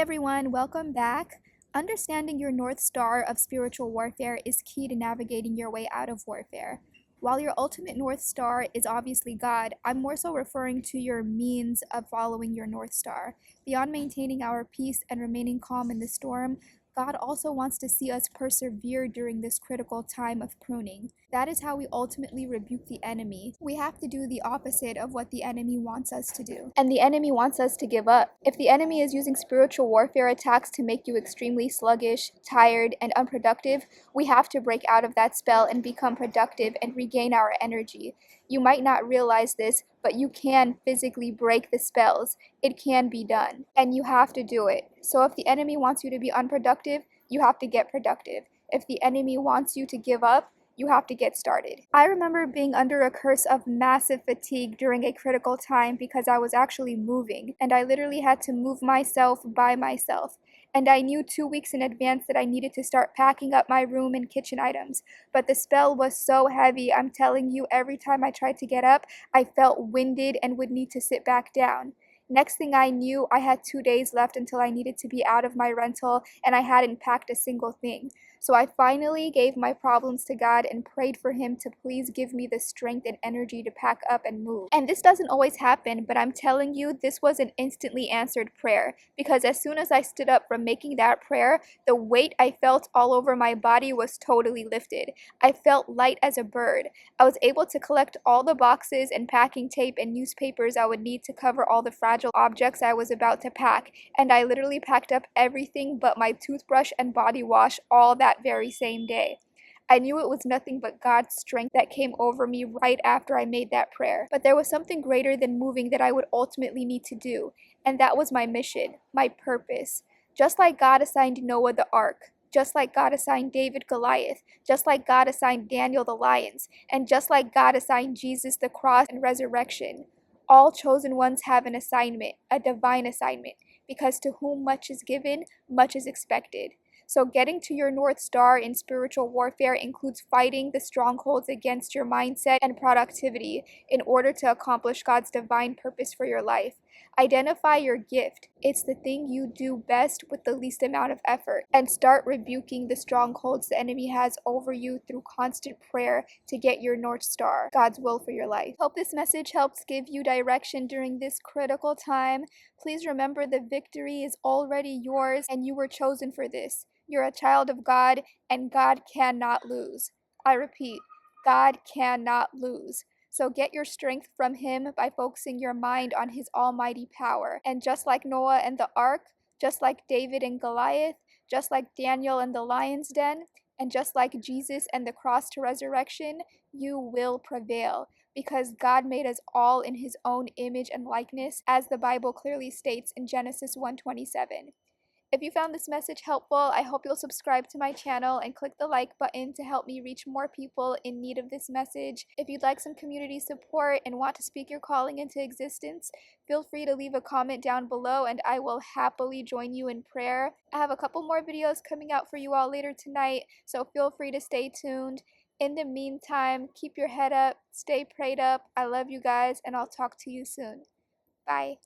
everyone, welcome back. Understanding your North Star of spiritual warfare is key to navigating your way out of warfare. While your ultimate North Star is obviously God, I'm more so referring to your means of following your North Star. Beyond maintaining our peace and remaining calm in the storm, God also wants to see us persevere during this critical time of pruning. That is how we ultimately rebuke the enemy. We have to do the opposite of what the enemy wants us to do. And the enemy wants us to give up. If the enemy is using spiritual warfare attacks to make you extremely sluggish, tired, and unproductive, we have to break out of that spell and become productive and regain our energy. You might not realize this, but you can physically break the spells. It can be done, and you have to do it. So if the enemy wants you to be unproductive, you have to get productive. If the enemy wants you to give up, you have to get started. I remember being under a curse of massive fatigue during a critical time because I was actually moving, and I literally had to move myself by myself. And I knew 2 weeks in advance that I needed to start packing up my room and kitchen items. But the spell was so heavy, I'm telling you, every time I tried to get up, I felt winded and would need to sit back down. Next thing I knew, I had 2 days left until I needed to be out of my rental, and I hadn't packed a single thing. So I finally gave my problems to God and prayed for Him to please give me the strength and energy to pack up and move. And this doesn't always happen, but I'm telling you, this was an instantly answered prayer, because as soon as I stood up from making that prayer, the weight I felt all over my body was totally lifted. I felt light as a bird. I was able to collect all the boxes and packing tape and newspapers I would need to cover all the fragile objects I was about to pack, and I literally packed up everything but my toothbrush and body wash all that very same day. I knew it was nothing but God's strength that came over me right after I made that prayer. But there was something greater than moving that I would ultimately need to do, and that was my mission, my purpose. Just like God assigned Noah the ark, just like God assigned David Goliath, just like God assigned Daniel the lions, and just like God assigned Jesus the cross and resurrection. All chosen ones have an assignment, a divine assignment, because to whom much is given, much is expected. So getting to your North Star in spiritual warfare includes fighting the strongholds against your mindset and productivity in order to accomplish God's divine purpose for your life. Identify your gift. It's the thing you do best with the least amount of effort. And start rebuking the strongholds the enemy has over you through constant prayer to get your North Star, God's will for your life. Hope this message helps give you direction during this critical time. Please remember the victory is already yours and you were chosen for this. You're a child of God, and God cannot lose. I repeat, God cannot lose. So get your strength from Him by focusing your mind on His almighty power. And just like Noah and the ark, just like David and Goliath, just like Daniel and the lion's den, and just like Jesus and the cross to resurrection, you will prevail. Because God made us all in His own image and likeness, as the Bible clearly states in Genesis 1:27. If you found this message helpful, I hope you'll subscribe to my channel and click the like button to help me reach more people in need of this message. If you'd like some community support and want to speak your calling into existence, feel free to leave a comment down below and I will happily join you in prayer. I have a couple more videos coming out for you all later tonight, so feel free to stay tuned. In the meantime, keep your head up, stay prayed up. I love you guys, and I'll talk to you soon. Bye.